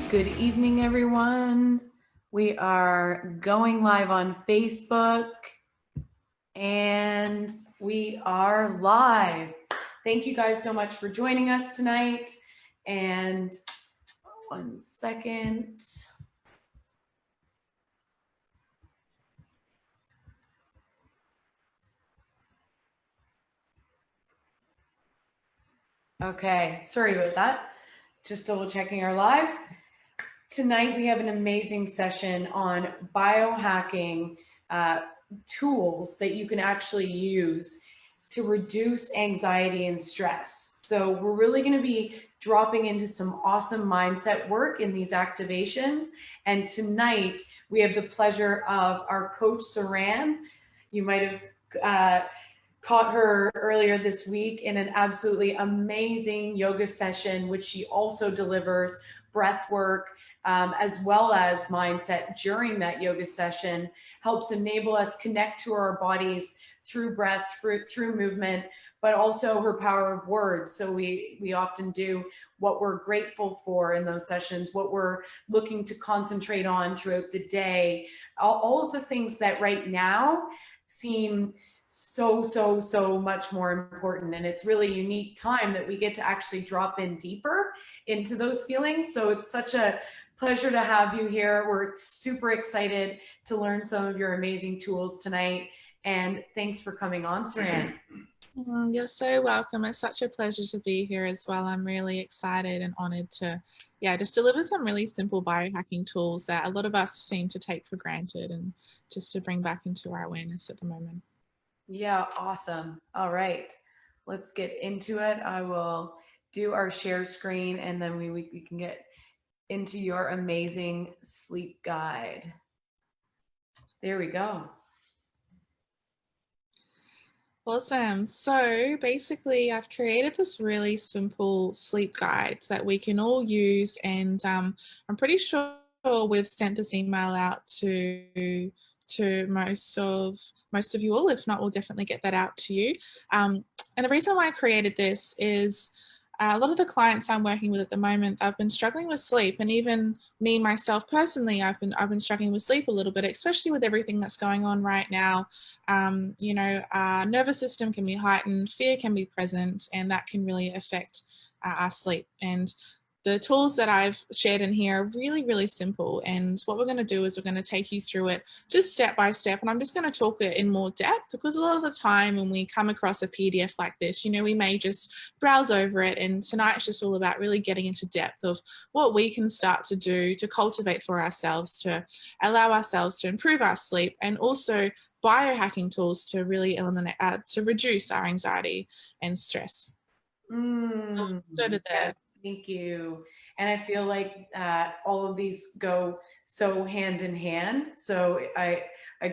Good evening, everyone. We are going live on Facebook and we are live. Thank you guys so much for joining us tonight. And 1 second. Okay, sorry about that. Just double checking our live. Tonight we have an amazing session on biohacking tools that you can actually use to reduce anxiety and stress. So we're really going to be dropping into some awesome mindset work in these activations. And tonight we have the pleasure of our coach Saran. You might have caught her earlier this week in an absolutely amazing yoga session, which she also delivers breath work as well as mindset during that yoga session, helps enable us connect to our bodies through breath, through movement, but also her power of words. So we often do what we're grateful for in those sessions, what we're looking to concentrate on throughout the day, all of the things that right now seem so much more important. And it's really a unique time that we get to actually drop in deeper into those feelings. So it's such a pleasure to have you here. We're super excited to learn some of your amazing tools tonight. And thanks for coming on, Saran. You're so welcome. It's such a pleasure to be here as well. I'm really excited and honored to, just deliver some really simple biohacking tools that a lot of us seem to take for granted and just to bring back into our awareness at the moment. Yeah, awesome. All right, let's get into it. I will do our share screen and then we can get into your amazing sleep guide. There we go. Awesome. So basically, I've created this really simple sleep guide that we can all use, and I'm pretty sure we've sent this email out to most of you all. If not, we'll definitely get that out to you. And the reason why I created this is a lot of the clients I'm working with at the moment, I've been struggling with sleep, and even me myself personally, I've been struggling with sleep a little bit, especially with everything that's going on right now. Our nervous system can be heightened, fear can be present, and that can really affect our sleep. And the tools that I've shared in here are really, really simple. And what we're going to do is we're going to take you through it just step by step. And I'm just going to talk it in more depth, because a lot of the time when we come across a PDF like this, we may just browse over it. And tonight's just all about really getting into depth of what we can start to do to cultivate for ourselves, to allow ourselves to improve our sleep, and also biohacking tools to really to reduce our anxiety and stress. Thank you. And I feel like all of these go so hand in hand. So I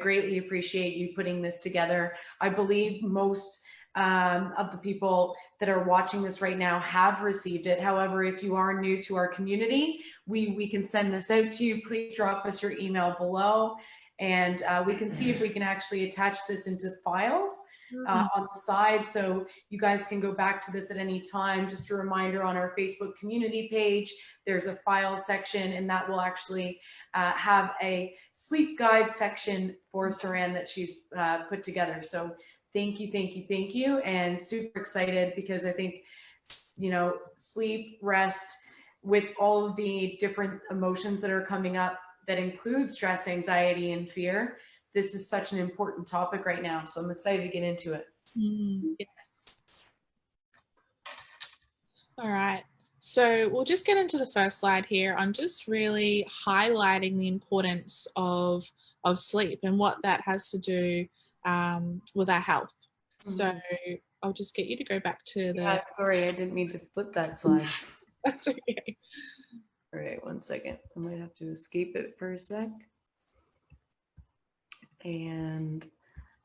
greatly appreciate you putting this together. I believe most of the people that are watching this right now have received it. However, if you are new to our community, we can send this out to you. Please drop us your email below, and we can see if we can actually attach this into files on the side, so you guys can go back to this at any time. Just a reminder, on our Facebook community page, there's a file section, and that will actually have a sleep guide section for Saran that she's put together. So thank you, and super excited, because I think, sleep, rest, with all of the different emotions that are coming up that include stress, anxiety, and fear, this is such an important topic right now. So I'm excited to get into it. Yes. All right. So we'll just get into the first slide here. I'm just really highlighting the importance of sleep and what that has to do with our health. So I'll just get you to go back to the... Yeah, sorry, I didn't mean to flip that slide. That's okay. All right, 1 second. I might have to escape it for a sec. And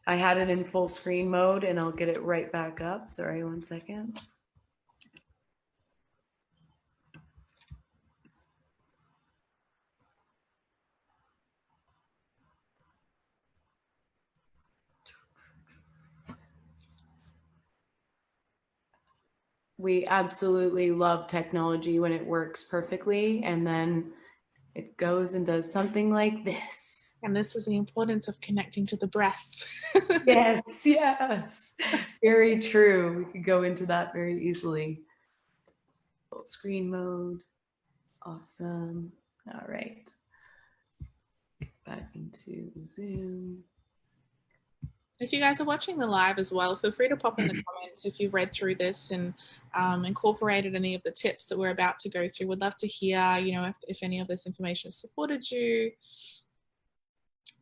I had it in full screen mode, and I'll get it right back up. Sorry, 1 second. We absolutely love technology when it works perfectly, and then it goes and does something like this. And this is the importance of connecting to the breath. Yes, yes. Very true. We could go into that very easily. Full screen mode. Awesome. All right. Back into Zoom. If you guys are watching the live as well, feel free to pop in the comments if you've read through this and incorporated any of the tips that we're about to go through. We'd love to hear, you know, if any of this information has supported you.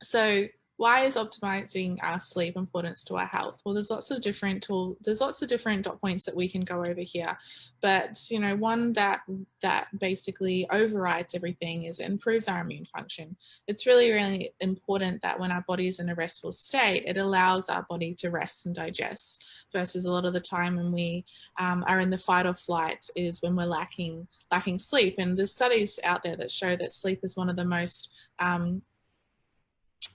So why is optimizing our sleep important to our health? Well, there's lots of different dot points that we can go over here, but you know, one that basically overrides everything is it improves our immune function. It's really, really important that when our body is in a restful state, it allows our body to rest and digest, versus a lot of the time when we are in the fight or flight is when we're lacking sleep. And there's studies out there that show that sleep is one of the most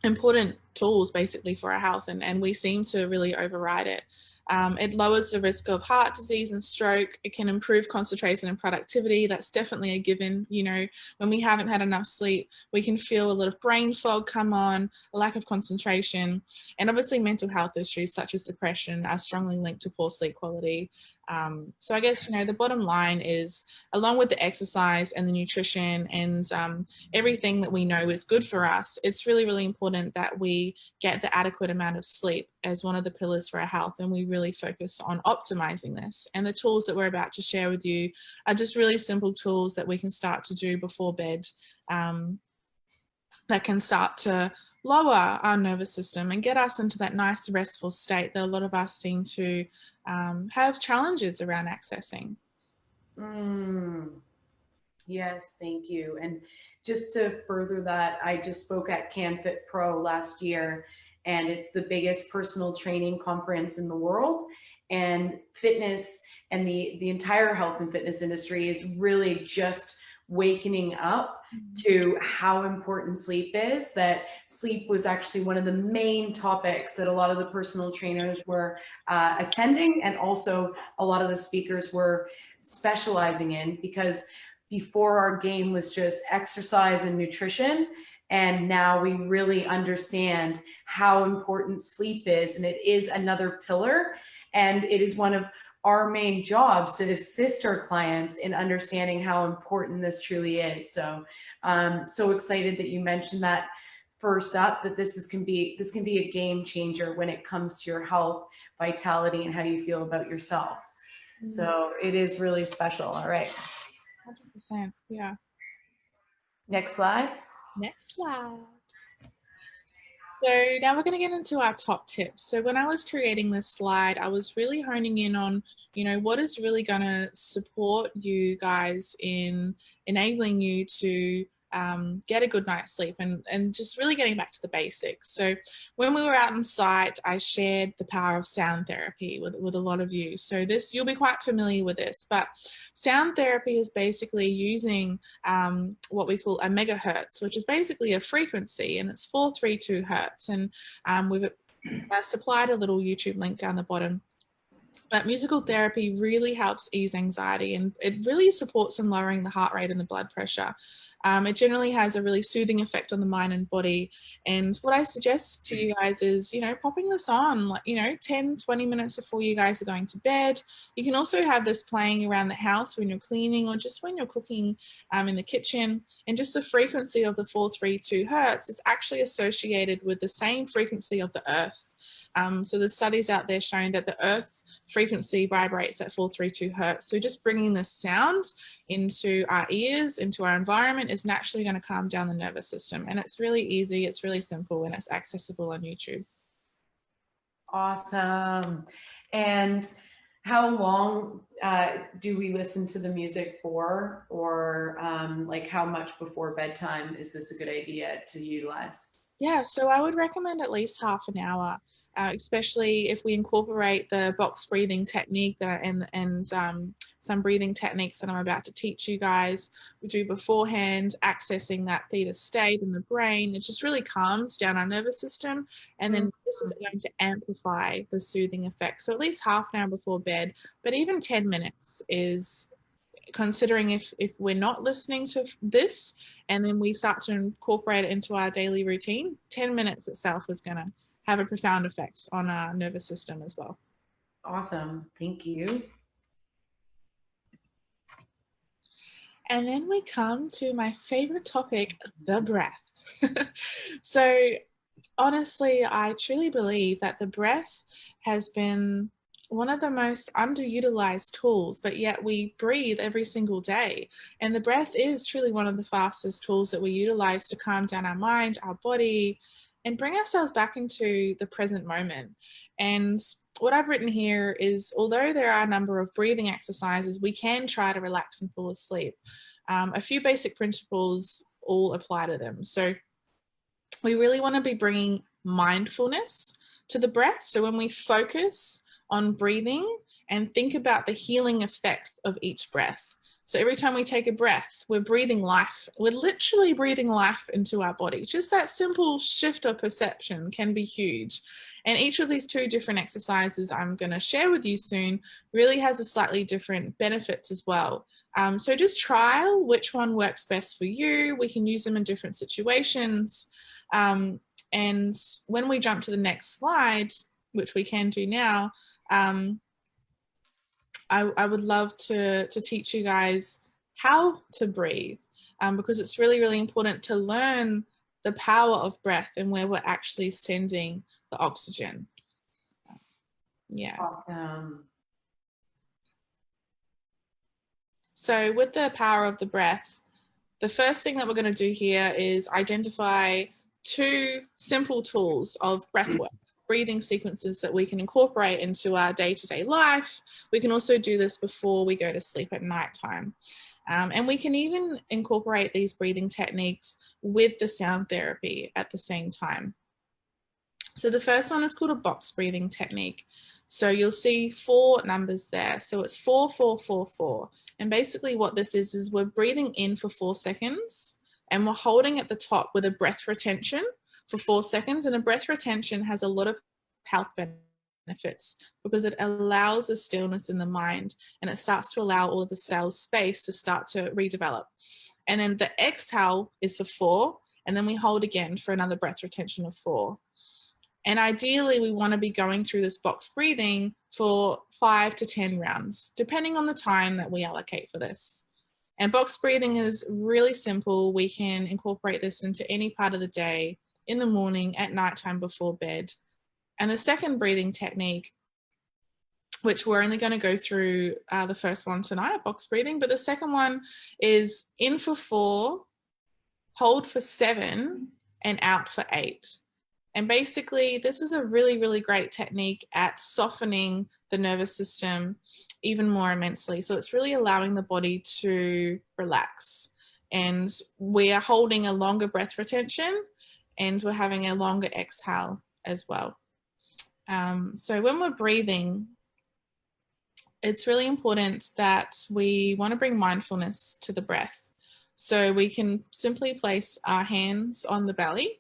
important tools basically for our health, and we seem to really override it. It lowers the risk of heart disease and stroke. It can improve concentration and productivity. That's definitely a given. You know, when we haven't had enough sleep, we can feel a lot of brain fog come on, a lack of concentration, and obviously mental health issues such as depression are strongly linked to poor sleep quality. So I guess, you know, the bottom line is, along with the exercise and the nutrition and everything that we know is good for us, it's really, really important that we get the adequate amount of sleep as one of the pillars for our health, and we really focus on optimizing this. And the tools that we're about to share with you are just really simple tools that we can start to do before bed, that can start to lower our nervous system and get us into that nice restful state that a lot of us seem to have challenges around accessing. Yes, thank you. And just to further that, I just spoke at CanFit Pro last year, and it's the biggest personal training conference in the world. And fitness and the entire health and fitness industry is really just wakening up to how important sleep is. That sleep was actually one of the main topics that a lot of the personal trainers were attending, and also a lot of the speakers were specializing in, because before our game was just exercise and nutrition. And now we really understand how important sleep is, and it is another pillar. And it is one of our main jobs to assist our clients in understanding how important this truly is. So so excited that you mentioned that first up, that this can be a game changer when it comes to your health, vitality, and how you feel about yourself. So it is really special. All right. 100%. Yeah. Next slide. Next slide. So now we're going to get into our top tips. So when I was creating this slide, I was really honing in on, you know, what is really going to support you guys in enabling you to get a good night's sleep, and just really getting back to the basics. So when we were out on site, I shared the power of sound therapy with a lot of you. So this, you'll be quite familiar with this, but sound therapy is basically using what we call a megahertz, which is basically a frequency, and it's 432 hertz. And we've supplied a little YouTube link down the bottom. But musical therapy really helps ease anxiety, and it really supports in lowering the heart rate and the blood pressure. It generally has a really soothing effect on the mind and body. And what I suggest to you guys is, you know, popping this on, like, you know, 10, 20 minutes before you guys are going to bed. You can also have this playing around the house when you're cleaning, or just when you're cooking in the kitchen. And just the frequency of the 432 hertz, it's actually associated with the same frequency of the earth. So there's studies out there showing that the earth frequency vibrates at 432 hertz. So just bringing the sound into our ears, into our environment, is naturally going to calm down the nervous system. And it's really easy, it's really simple, and it's accessible on YouTube. Awesome. And how long do we listen to the music for, or like how much before bedtime is this a good idea to utilize? Yeah, so I would recommend at least half an hour. Especially if we incorporate the box breathing technique and some breathing techniques that I'm about to teach you guys. We do beforehand, accessing that theta state in the brain. It just really calms down our nervous system, and then this is going to amplify the soothing effect. So at least half an hour before bed, but even 10 minutes considering if we're not listening to this and then we start to incorporate it into our daily routine, 10 minutes itself is going to have a profound effect on our nervous system as well. Awesome. Thank you. And then we come to my favorite topic, the breath. So honestly, I truly believe that the breath has been one of the most underutilized tools, but yet we breathe every single day. And the breath is truly one of the fastest tools that we utilize to calm down our mind, our body, and bring ourselves back into the present moment. And what I've written here is, although there are a number of breathing exercises, we can try to relax and fall asleep. A few basic principles all apply to them. So we really want to be bringing mindfulness to the breath. So when we focus on breathing and think about the healing effects of each breath. So every time we take a breath, we're breathing life. We're literally breathing life into our body. Just that simple shift of perception can be huge. And each of these 2 different exercises I'm going to share with you soon really has a slightly different benefits as well. So just trial which one works best for you. We can use them in different situations. And when we jump to the next slide, which we can do now, I would love to teach you guys how to breathe, because it's really, really important to learn the power of breath and where we're actually sending the oxygen. Yeah. Awesome. So with the power of the breath, the first thing that we're going to do here is identify 2 simple tools of breath work, breathing sequences that we can incorporate into our day-to-day life. We can also do this before we go to sleep at nighttime. And we can even incorporate these breathing techniques with the sound therapy at the same time. So the first one is called a box breathing technique. So you'll see 4 numbers there. So it's 4, 4, 4, 4. And basically what this is we're breathing in for 4 seconds and we're holding at the top with a breath retention for 4 seconds. And a breath retention has a lot of health benefits because it allows a stillness in the mind and it starts to allow all of the cells space to start to redevelop. And then the exhale is for 4, and then we hold again for another breath retention of 4. And ideally, we want to be going through this box breathing for 5 to 10 rounds, depending on the time that we allocate for this. And box breathing is really simple. We can incorporate this into any part of the day, in the morning, at nighttime, before bed. And the second breathing technique, which we're only going to go through the first one tonight, box breathing, but the second one is in for 4, hold for 7, and out for 8. And basically, this is a really, really great technique at softening the nervous system even more immensely. So it's really allowing the body to relax. And we are holding a longer breath retention and we're having a longer exhale as well. So when we're breathing, it's really important that we want to bring mindfulness to the breath. So we can simply place our hands on the belly.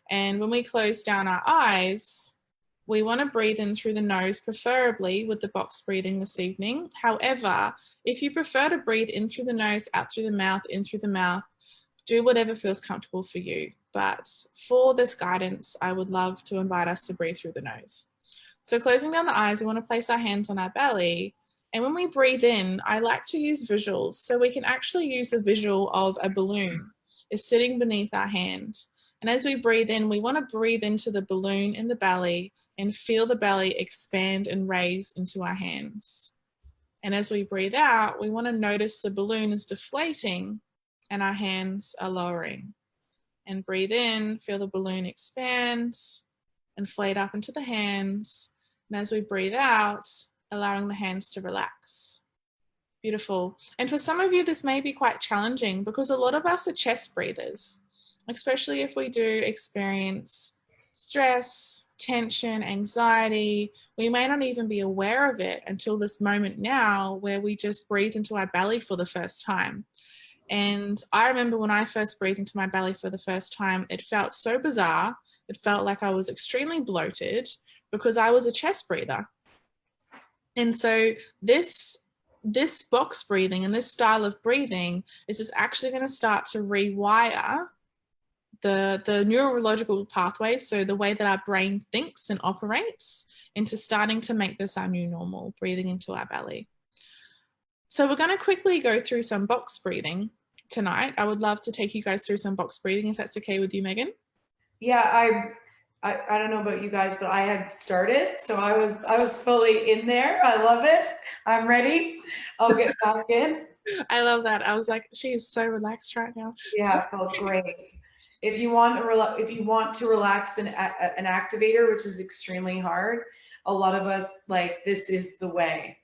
And when we close down our eyes, we want to breathe in through the nose, preferably with the box breathing this evening. However, if you prefer to breathe in through the nose, out through the mouth, in through the mouth, do whatever feels comfortable for you. But for this guidance, I would love to invite us to breathe through the nose. So closing down the eyes, we want to place our hands on our belly. And when we breathe in, I like to use visuals. So we can actually use the visual of a balloon is sitting beneath our hand. And as we breathe in, we want to breathe into the balloon in the belly and feel the belly expand and raise into our hands. And as we breathe out, we want to notice the balloon is deflating and our hands are lowering. And breathe in, feel the balloon expand, inflate up into the hands. And as we breathe out, allowing the hands to relax. Beautiful. And for some of you, this may be quite challenging because a lot of us are chest breathers, especially if we do experience stress, tension, anxiety. We may not even be aware of it until this moment now where we just breathe into our belly for the first time. And I remember when I first breathed into my belly for the first time, it felt so bizarre. It felt like I was extremely bloated because I was a chest breather. And so this this box breathing and this style of breathing is just actually going to start to rewire the neurological pathways, so the way that our brain thinks and operates, into starting to make this our new normal, breathing into our belly. So we're going to quickly go through some box breathing tonight. I would love to take you guys through some box breathing, if that's okay with you, Megan. Yeah, I don't know about you guys, but I had started, so I was fully in there. I love it. I'm ready. I'll get back in. I love that. I was like, she is so relaxed right now. So, Yeah, it felt great. If you want to relax an activator, which is extremely hard, a lot of us, like, this is the way,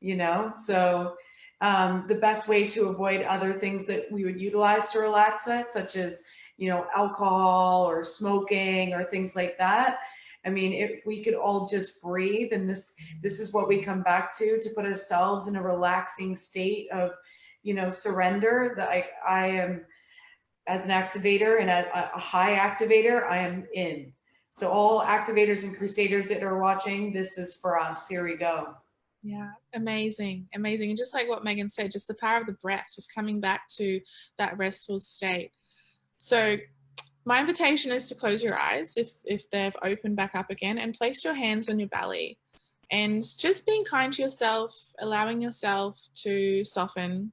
you know. So the best way to avoid other things that we would utilize to relax us, such as, you know, alcohol or smoking or things like that. I mean, if we could all just breathe, and this is what we come back to put ourselves in a relaxing state of, you know, surrender. That I am, as an activator and a high activator, I am in. So all activators and crusaders that are watching, this is for us. Here we go. yeah, amazing, amazing. And just like what Megan said, just the power of the breath, just coming back to that restful state. So my invitation is to close your eyes if they've opened back up again, and place your hands on your belly, and just being kind to yourself, allowing yourself to soften.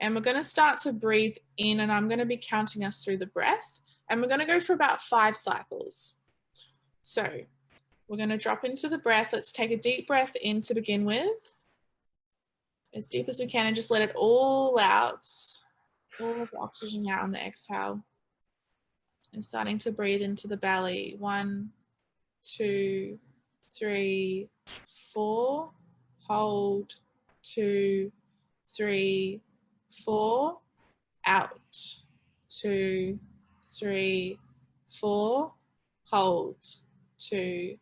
And we're going to start to breathe in, and I'm going to be counting us through the breath, and we're going to go for about 5 cycles. So we're going to drop into the breath. Let's take a deep breath in to begin with, as deep as we can, and just let it all out, all of the oxygen out on the exhale. And starting to breathe into the belly. 1, 2, 3, 4. Hold. 2, 3, 4. Out. 2, 3, 4. Hold. 2,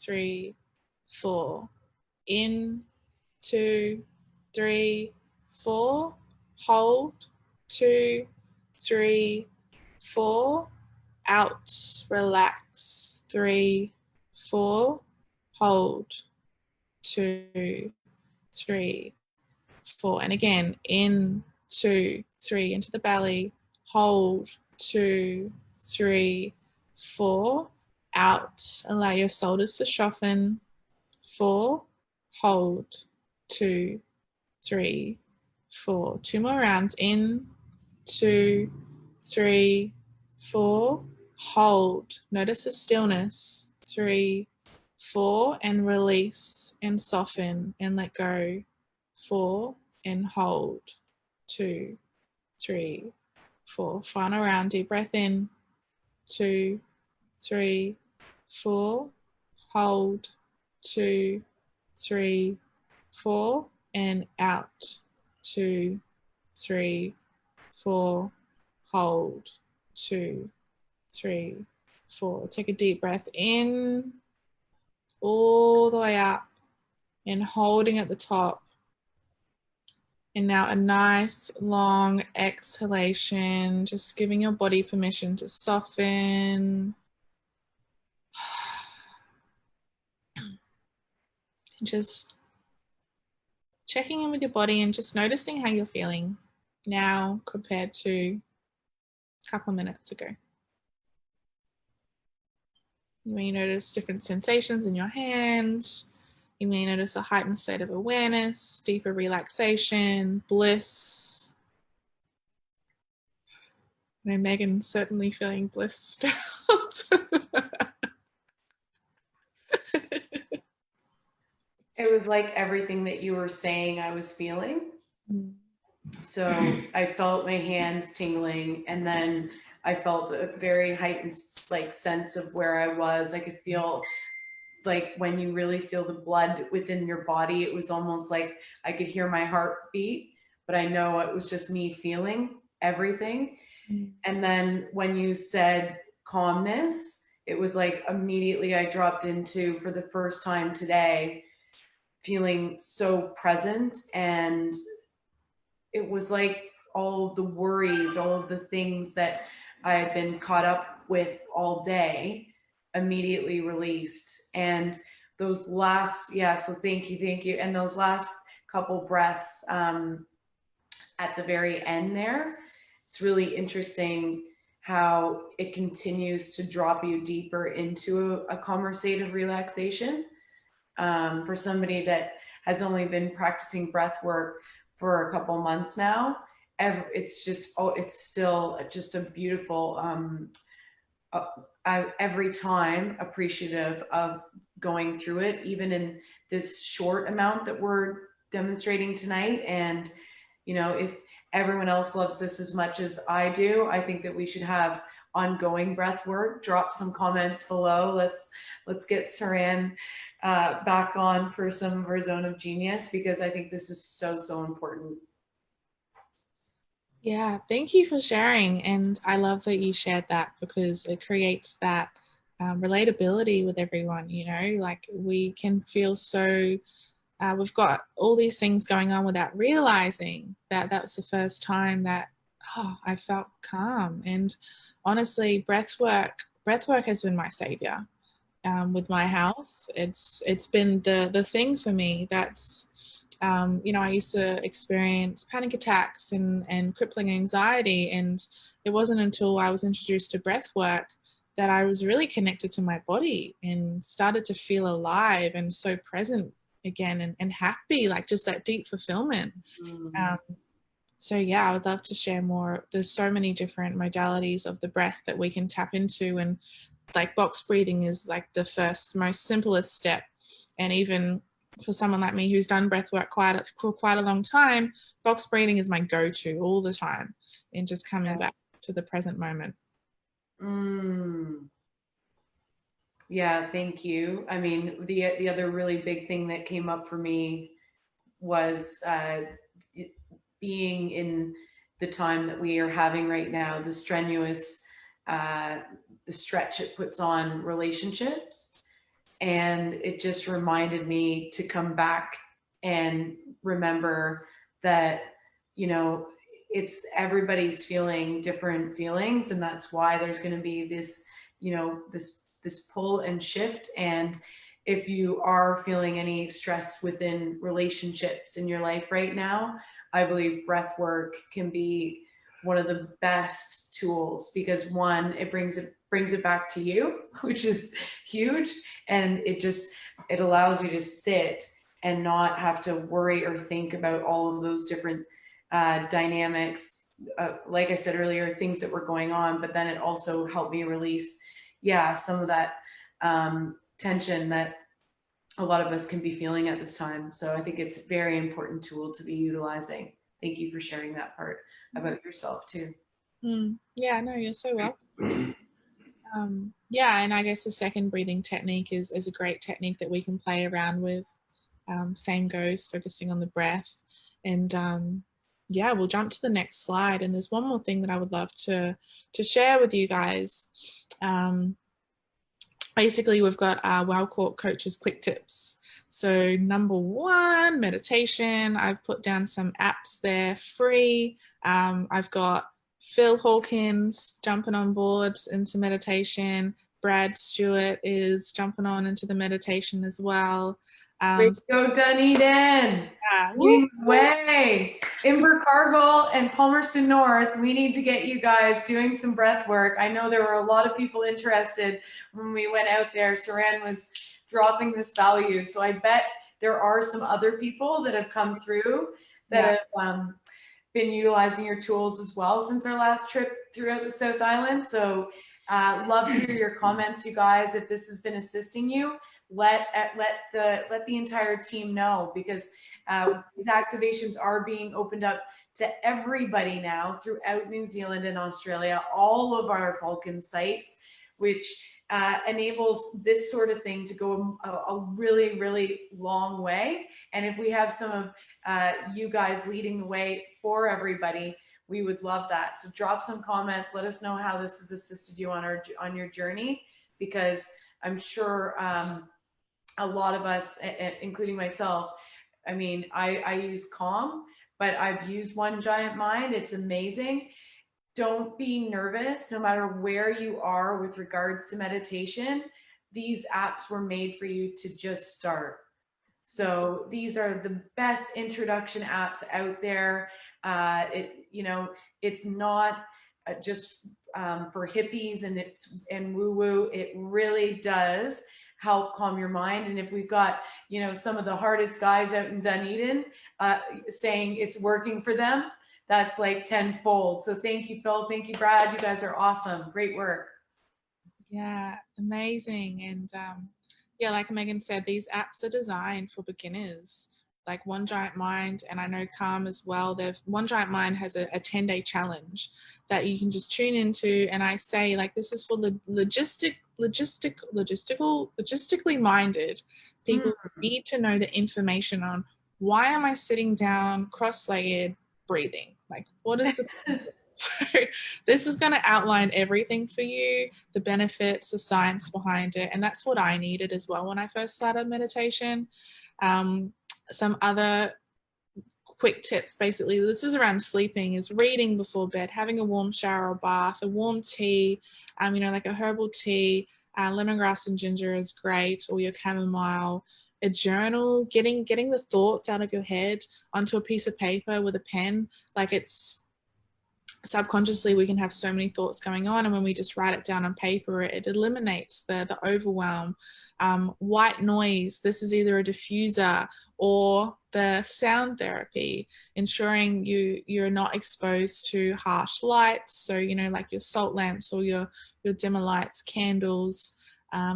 3, 4. In. 2, 3, 4. Hold. 2, 3, 4. Out. Relax. 3, 4. Hold. 2, 3, 4. And again, in. 2, 3, into the belly. Hold. 2, 3, 4. Out. Allow your shoulders to soften. 4. Hold. 2, 3, 4. 2 more rounds. In. 2, 3, 4. Hold. Notice the stillness. 3, 4. And release and soften and let go. 4. And hold. 2, 3, 4. Final round. Deep breath in. 2, 3, 4. Hold. 2, 3, 4. And out. 2, 3, 4. Hold. 2, 3, 4. Take a deep breath in, all the way up, and holding at the top. And now a nice long exhalation, just giving your body permission to soften. Just checking in with your body and just noticing how you're feeling now compared to a couple minutes ago. You may notice different sensations in your hands. You may notice a heightened state of awareness, deeper relaxation, bliss. I know Megan's certainly feeling blissed out. It was like everything that you were saying I was feeling. So I felt my hands tingling, and then I felt a very heightened, like, sense of where I was. I could feel, like, when you really feel the blood within your body, it was almost like I could hear my heart beat, but I know it was just me feeling everything. And then when you said calmness, it was like immediately I dropped into, for the first time today, feeling so present. And it was like all of the worries, all of the things that I had been caught up with all day immediately released. And those last, yeah, so thank you. And those last couple breaths at the very end there. It's really interesting how it continues to drop you deeper into a conversative relaxation. For somebody that has only been practicing breath work for a couple months now, it's just, oh, it's still just a beautiful, every time appreciative of going through it, even in this short amount that we're demonstrating tonight. And, you know, if everyone else loves this as much as I do, I think that we should have ongoing breath work. Drop some comments below. Let's get Saran back on for some of our zone of genius, because I think this is so important. Yeah, thank you for sharing. And I love that you shared that, because it creates that relatability with everyone, you know, like we can feel so, we've got all these things going on without realizing that that was the first time that, oh, I felt calm. And honestly, breath work has been my savior. With my health, it's been the thing for me that's, you know, I used to experience panic attacks and crippling anxiety, and it wasn't until I was introduced to breath work that I was really connected to my body and started to feel alive and so present again, and happy, like just that deep fulfillment. Um, so yeah, I would love to share more. There's so many different modalities of the breath that we can tap into, and like box breathing is like the first, most simplest step. And even for someone like me who's done breath work for quite a long time, box breathing is my go-to all the time, and just coming back to the present moment. Yeah, thank you. I mean, the other really big thing that came up for me was being in the time that we are having right now, the strenuous, the stretch it puts on relationships. And it just reminded me to come back and remember that, you know, it's everybody's feeling different feelings. And that's why there's going to be this, you know, this pull and shift. And if you are feeling any stress within relationships in your life right now, I believe breath work can be one of the best tools, because one, it brings it back to you, which is huge. And it allows you to sit and not have to worry or think about all of those different dynamics, like I said earlier, things that were going on. But then it also helped me release, some of that tension that a lot of us can be feeling at this time. So I think it's a very important tool to be utilizing. Thank you for sharing that part about yourself too. Yeah, no, you're so welcome. Yeah, and I guess the second breathing technique is a great technique that we can play around with. Same goes, focusing on the breath. And yeah, we'll jump to the next slide. And there's one more thing that I would love to share with you guys. Basically, we've got our Well Court Coaches Quick Tips. So number one, meditation. I've put down some apps there, free. I've got Phil Hawkins jumping on board into meditation. Brad Stewart is jumping on into the meditation as well. Way to go, Dunedin. Yeah, Leading the way. Invercargill and Palmerston North, we need to get you guys doing some breath work. I know there were a lot of people interested when we went out there. Saran was dropping this value. So I bet there are some other people that have come through that have been utilizing your tools as well since our last trip throughout the South Island. So love to hear your comments, you guys. If this has been assisting you, let the entire team know, because these activations are being opened up to everybody now throughout New Zealand and Australia, all of our Balkan sites, which enables this sort of thing to go a really, really long way. And if we have some of you guys leading the way for everybody, we would love that. So drop some comments. Let us know how this has assisted you on your journey, because I'm sure a lot of us, including myself, I mean, I use Calm, but I've used One Giant Mind. It's amazing. Don't be nervous, no matter where you are with regards to meditation. These apps were made for you to just start. So these are the best introduction apps out there. It's not just for hippies and woo woo. It really does help calm your mind. And if we've got, some of the hardest guys out in Dunedin saying it's working for them, that's like tenfold. So thank you, Phil. Thank you, Brad. You guys are awesome. Great work. Yeah, amazing. And yeah, like Megan said, these apps are designed for beginners, like One Giant Mind, and I know Calm as well. One Giant Mind has a 10-day challenge that you can just tune into. And I say, like, this is for the logistically minded people who need to know the information on why am I sitting down, cross-legged, breathing? Like, what is the so this is going to outline everything for you, the benefits, the science behind it. And that's what I needed as well when I first started meditation. Some other quick tips, basically, this is around sleeping, is reading before bed, having a warm shower or bath, a warm tea, like a herbal tea, lemongrass and ginger is great, or your chamomile, a journal, getting the thoughts out of your head onto a piece of paper with a pen. Like, it's subconsciously we can have so many thoughts going on, and when we just write it down on paper, it eliminates the overwhelm. White noise, this is either a diffuser or the sound therapy, ensuring you're not exposed to harsh lights, so like your salt lamps or your dimmer lights, candles.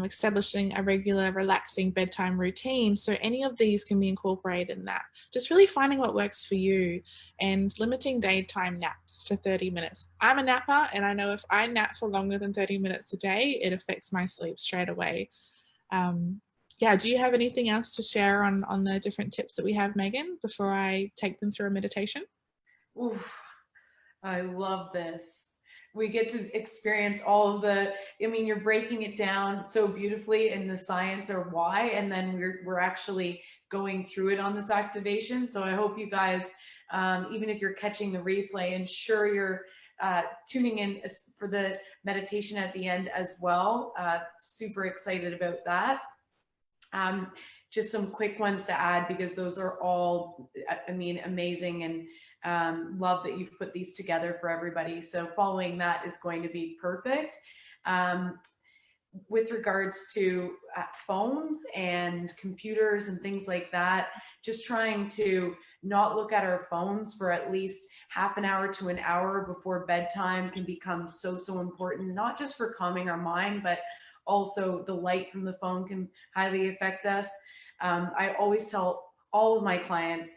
Establishing a regular relaxing bedtime routine, so any of these can be incorporated in that. Just really finding what works for you, and limiting daytime naps to 30 minutes. I'm a napper, and I know if I nap for longer than 30 minutes a day, it affects my sleep straight away. Yeah, do you have anything else to share on the different tips that we have, Megan, before I take them through a meditation? Oof, I love this. We get to experience all of you're breaking it down so beautifully in the science or why, and then we're actually going through it on this activation. So I hope you guys, even if you're catching the replay, ensure you're tuning in for the meditation at the end as well. Super excited about that. Just some quick ones to add, because those are all, amazing, and love that you've put these together for everybody. So following that is going to be perfect. With regards to phones and computers and things like that, just trying to not look at our phones for at least half an hour to an hour before bedtime can become so important, not just for calming our mind, but also the light from the phone can highly affect us. I always tell all of my clients,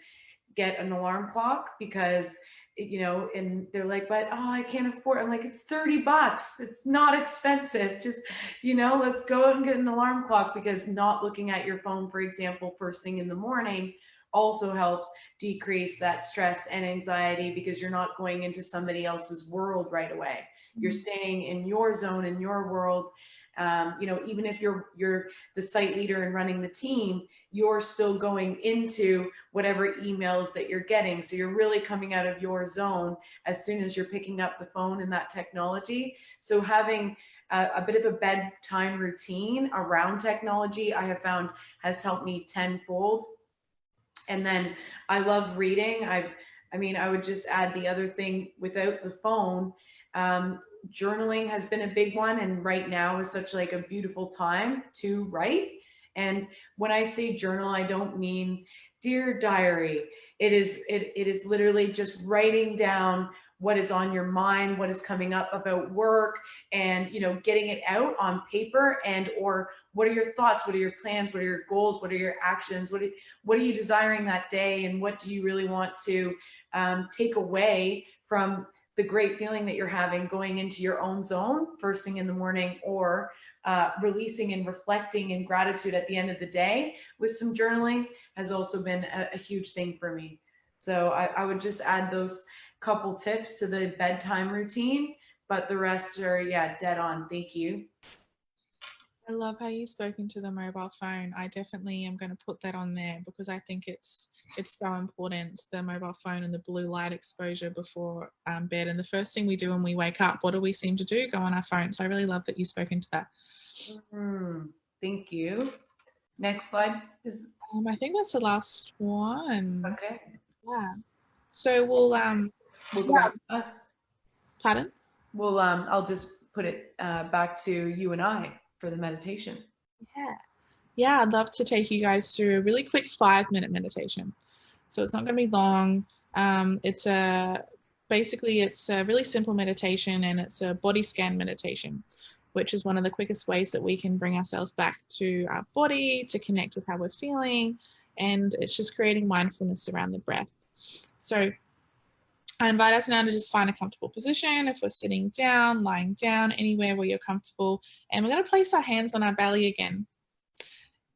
get an alarm clock, because and they're like, but I can't afford. I'm like, it's $30. It's not expensive. Just, let's go out and get an alarm clock, because not looking at your phone, for example, first thing in the morning also helps decrease that stress and anxiety, because you're not going into somebody else's world right away. You're staying in your zone, in your world. Even if you're the site leader and running the team, you're still going into whatever emails that you're getting. So you're really coming out of your zone as soon as you're picking up the phone and that technology. So having a bit of a bedtime routine around technology, I have found, has helped me tenfold. And then I love reading. I would just add the other thing without the phone. Journaling has been a big one, and right now is such like a beautiful time to write. And when I say journal, I don't mean dear diary. It is literally just writing down what is on your mind, what is coming up about work, and getting it out on paper, and or what are your thoughts, what are your plans, what are your goals, what are your actions, what are you desiring that day, and what do you really want to take away from the great feeling that you're having going into your own zone first thing in the morning, or releasing and reflecting in gratitude at the end of the day with some journaling has also been a huge thing for me. So I would just add those couple tips to the bedtime routine, but the rest are, dead on. Thank you. I love how you've spoken to the mobile phone. I definitely am going to put that on there, because I think it's so important, the mobile phone and the blue light exposure before bed. And the first thing we do when we wake up, what do we seem to do? Go on our phone. So I really love that you've spoken to that. Thank you. Next slide is I think that's the last one. Okay. Yeah. So we'll We'll go back to us. pardon? Well, I'll just put it back to you and I for the meditation. Yeah. Yeah, I'd love to take you guys through a really quick 5-minute meditation. So it's not going to be long. It's a basically it's a really simple meditation, and it's a body scan meditation, which is one of the quickest ways that we can bring ourselves back to our body, to connect with how we're feeling, and it's just creating mindfulness around the breath. So I invite us now to just find a comfortable position. If we're sitting down, lying down, anywhere where you're comfortable, and we're going to place our hands on our belly again.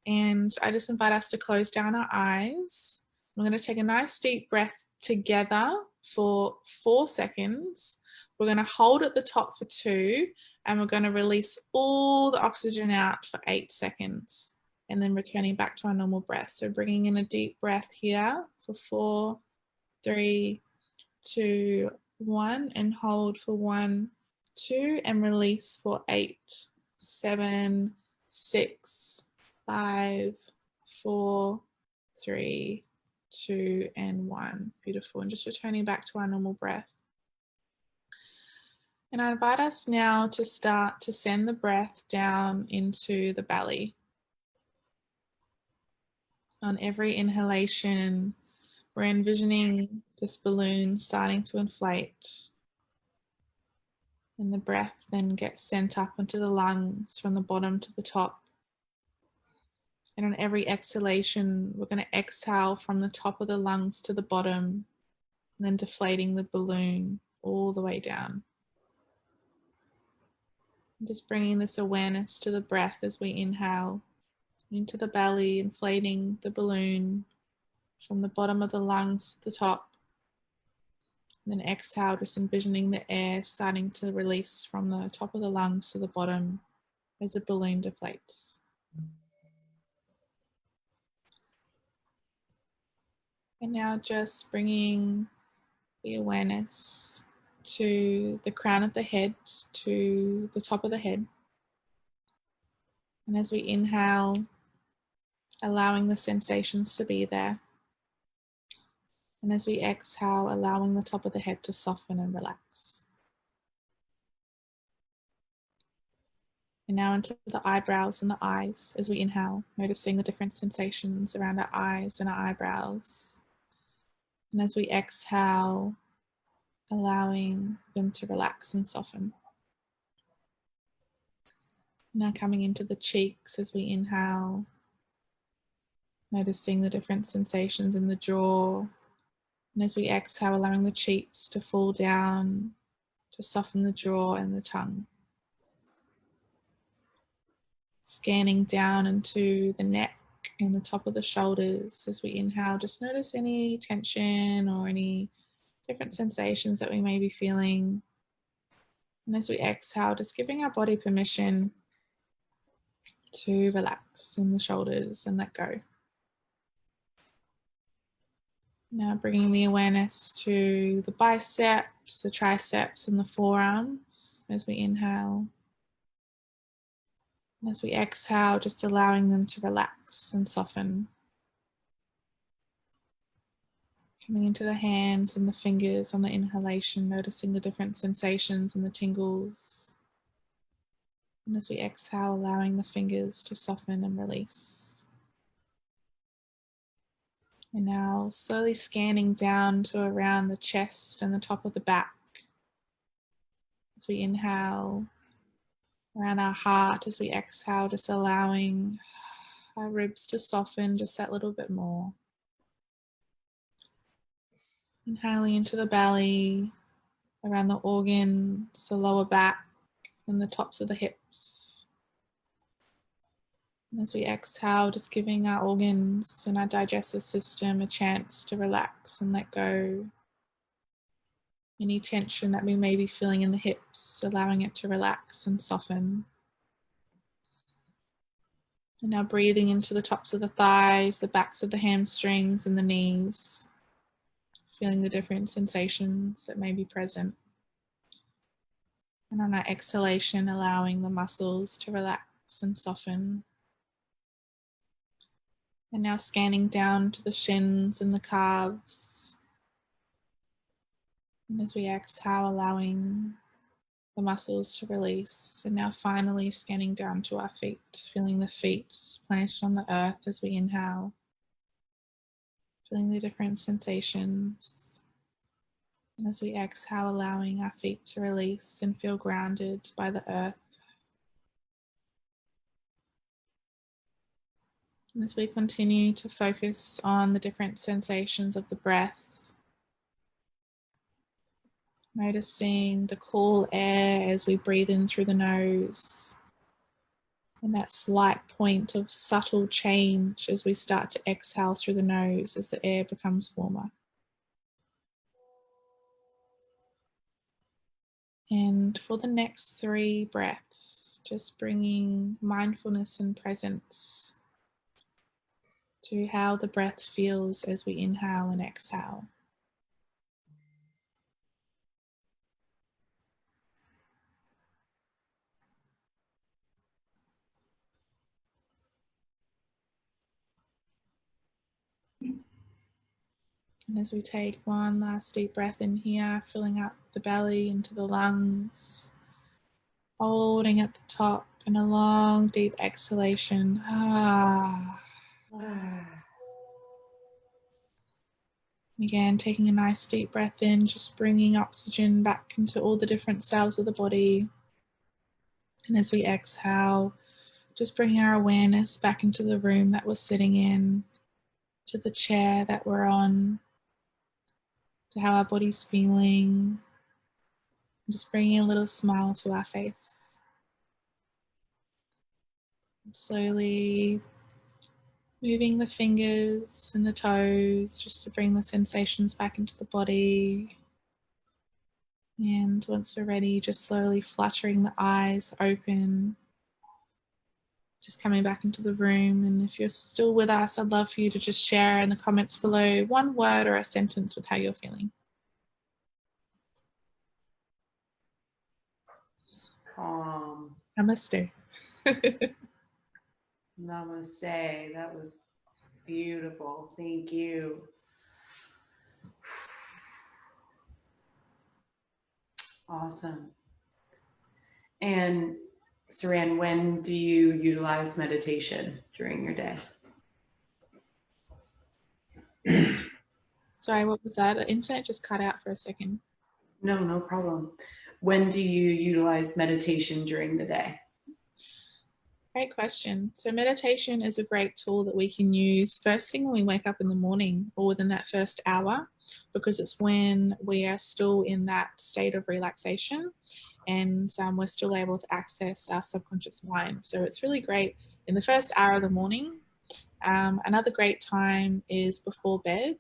And I just invite us to close down our eyes. We're going to take a nice deep breath together for 4 seconds. We're going to hold at the top for 2, and we're going to release all the oxygen out for 8 seconds, and then returning back to our normal breath. So bringing in a deep breath here for 4, 3, 2, 1, and hold for 1, 2, and release for 8, 7, 6, 5, 4, 3, 2, and 1. Beautiful. And just returning back to our normal breath. And I invite us now to start to send the breath down into the belly. On every inhalation, we're envisioning this balloon starting to inflate. And the breath then gets sent up into the lungs from the bottom to the top. And on every exhalation, we're going to exhale from the top of the lungs to the bottom, and then deflating the balloon all the way down. And just bringing this awareness to the breath as we inhale into the belly, inflating the balloon from the bottom of the lungs to the top. And then exhale, just envisioning the air starting to release from the top of the lungs to the bottom as the balloon deflates. And now just bringing the awareness to the crown of the head, to the top of the head. And as we inhale, allowing the sensations to be there. And as we exhale, allowing the top of the head to soften and relax. And now into the eyebrows and the eyes as we inhale, noticing the different sensations around our eyes and our eyebrows. And as we exhale, allowing them to relax and soften. Now coming into the cheeks as we inhale, noticing the different sensations in the jaw. And as we exhale, allowing the cheeks to fall down, to soften the jaw and the tongue. Scanning down into the neck and the top of the shoulders as we inhale, just notice any tension or any different sensations that we may be feeling. And as we exhale, just giving our body permission to relax in the shoulders and let go. Now bringing the awareness to the biceps, the triceps, and the forearms as we inhale. And as we exhale, just allowing them to relax and soften. Coming into the hands and the fingers on the inhalation, noticing the different sensations and the tingles. And as we exhale, allowing the fingers to soften and release. And now slowly scanning down to around the chest and the top of the back. As we inhale, around our heart, as we exhale, just allowing our ribs to soften just that little bit more. Inhaling into the belly, around the organs, the lower back, and the tops of the hips. And as we exhale, just giving our organs and our digestive system a chance to relax and let go. Any tension that we may be feeling in the hips, allowing it to relax and soften. And now breathing into the tops of the thighs, the backs of the hamstrings, and the knees. Feeling the different sensations that may be present. And on our exhalation, allowing the muscles to relax and soften. And now scanning down to the shins and the calves. And as we exhale, allowing the muscles to release. And now finally scanning down to our feet, feeling the feet planted on the earth as we inhale. Feeling the different sensations. And as we exhale, allowing our feet to release and feel grounded by the earth. And as we continue to focus on the different sensations of the breath, noticing the cool air as we breathe in through the nose, and that slight point of subtle change as we start to exhale through the nose as the air becomes warmer. And for the next 3 breaths, just bringing mindfulness and presence to how the breath feels as we inhale and exhale. And as we take one last deep breath in here, filling up the belly into the lungs, holding at the top, and a long deep exhalation. Again, taking a nice deep breath in, just bringing oxygen back into all the different cells of the body. And as we exhale, just bringing our awareness back into the room that we're sitting in, to the chair that we're on, to how our body's feeling. Just bringing a little smile to our face. And slowly moving the fingers and the toes just to bring the sensations back into the body. And once we're ready, just slowly fluttering the eyes open, just coming back into the room. And if you're still with us, I'd love for you to just share in the comments below one word or a sentence with how you're feeling. Calm. Namaste. Namaste. That was beautiful. Thank you. Awesome. And Saran, when do you utilize meditation during your day? Sorry, what was that? The internet just cut out for a second. No problem. When do you utilize meditation during the day? Great question. So meditation is a great tool that we can use first thing when we wake up in the morning or within that first hour, because it's when we are still in that state of relaxation and we're still able to access our subconscious mind. So it's really great in the first hour of the morning. Another great time is before bed,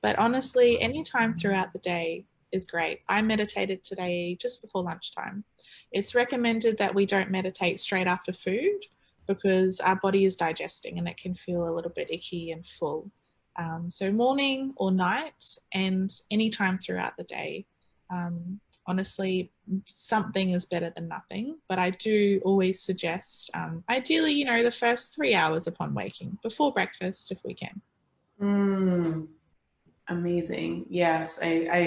but honestly, any time throughout the day is great. I meditated today just before lunchtime. It's recommended that we don't meditate straight after food because our body is digesting and it can feel a little bit icky and full. So morning or night and any time throughout the day. Honestly, something is better than nothing, but I do always suggest, ideally, the first 3 hours upon waking, before breakfast if we can. Amazing. Yes, I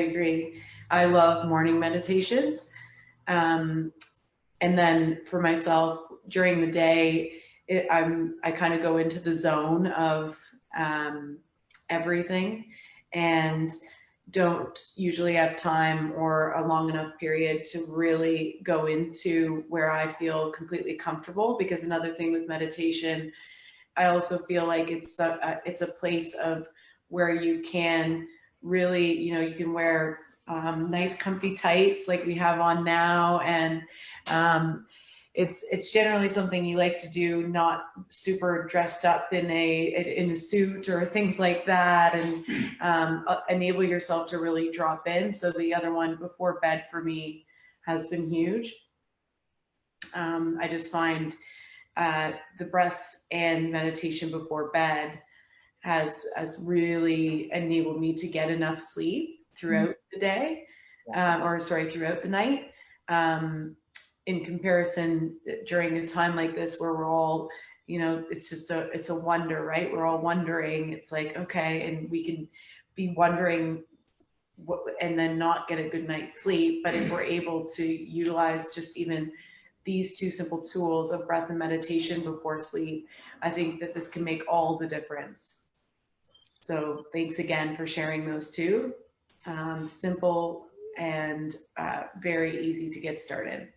agree. I love morning meditations. And then for myself during the day, I kind of go into the zone of everything and don't usually have time or a long enough period to really go into where I feel completely comfortable. Because another thing with meditation, I also feel like it's a place of where you can really, you can wear nice comfy tights like we have on now, and it's generally something you like to do, not super dressed up in a suit or things like that, and enable yourself to really drop in. So the other one before bed for me has been huge. I just find the breath and meditation before bed has really enabled me to get enough sleep throughout the day, throughout the night. In comparison, during a time like this where we're all you know, it's just it's a wonder, right? We're all wondering. It's like, okay, and we can be wondering what, and then not get a good night's sleep. But if we're able to utilize just even these two simple tools of breath and meditation before sleep, I think that this can make all the difference. So thanks again for sharing those two. Simple and very easy to get started.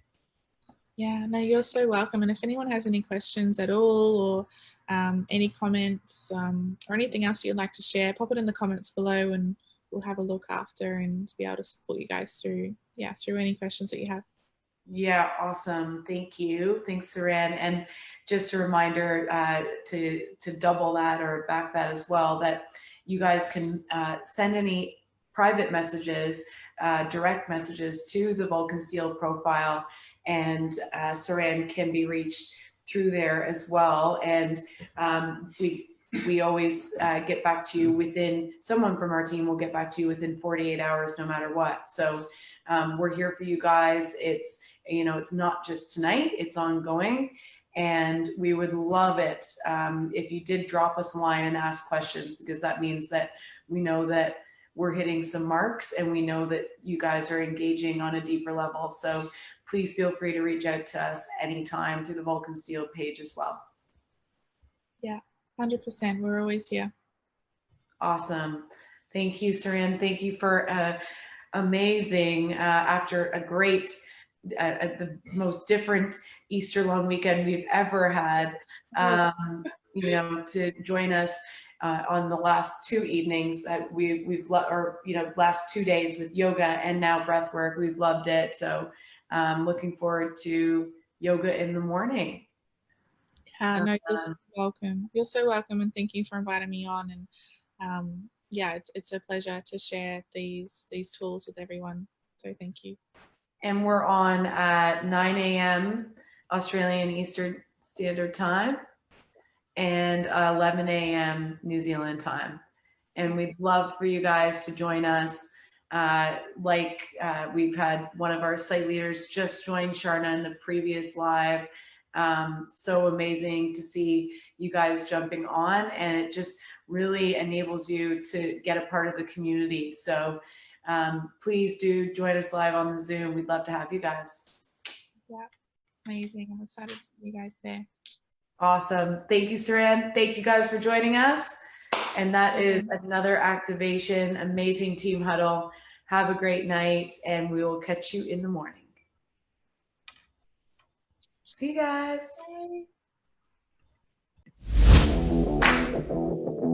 Yeah, no, you're so welcome. And if anyone has any questions at all, or any comments, or anything else you'd like to share, pop it in the comments below and we'll have a look after and be able to support you guys through, through any questions that you have. Yeah, awesome. Thank you. Thanks, Saran. And just a reminder to double that or back that as well, that you guys can send any private messages, direct messages to the Vulcan Steel profile, and Saran can be reached through there as well. And we always get back to you within, someone from our team will get back to you within 48 hours, no matter what. So we're here for you guys. It's, you know, it's not just tonight, it's ongoing. And we would love it if you did drop us a line and ask questions, because that means that we know that we're hitting some marks and we know that you guys are engaging on a deeper level. So please feel free to reach out to us anytime through the Vulcan Steel page as well. Yeah, 100%. We're always here. Awesome. Thank you, Saran. Thank you for amazing, after a great, the most different Easter long weekend we've ever had, you know, to join us on the last two evenings that or, you know, last 2 days with yoga and now breath work. We've loved it. So looking forward to yoga in the morning. No, you're so welcome. You're so welcome, and thank you for inviting me on. And yeah, it's a pleasure to share these tools with everyone. So thank you. And we're on at 9 a.m. Australian Eastern Standard Time and 11 a.m. New Zealand time. And we'd love for you guys to join us. We've had one of our site leaders just join Sharna in the previous live. So amazing to see you guys jumping on, and it just really enables you to get a part of the community. So please do join us live on the Zoom. We'd love to have you guys. Yeah, amazing. I'm excited to see you guys there. Awesome. Thank you, Saran. Thank you guys for joining us. And that is another activation. Amazing team huddle. Have a great night, and we will catch you in the morning. See you guys. Bye.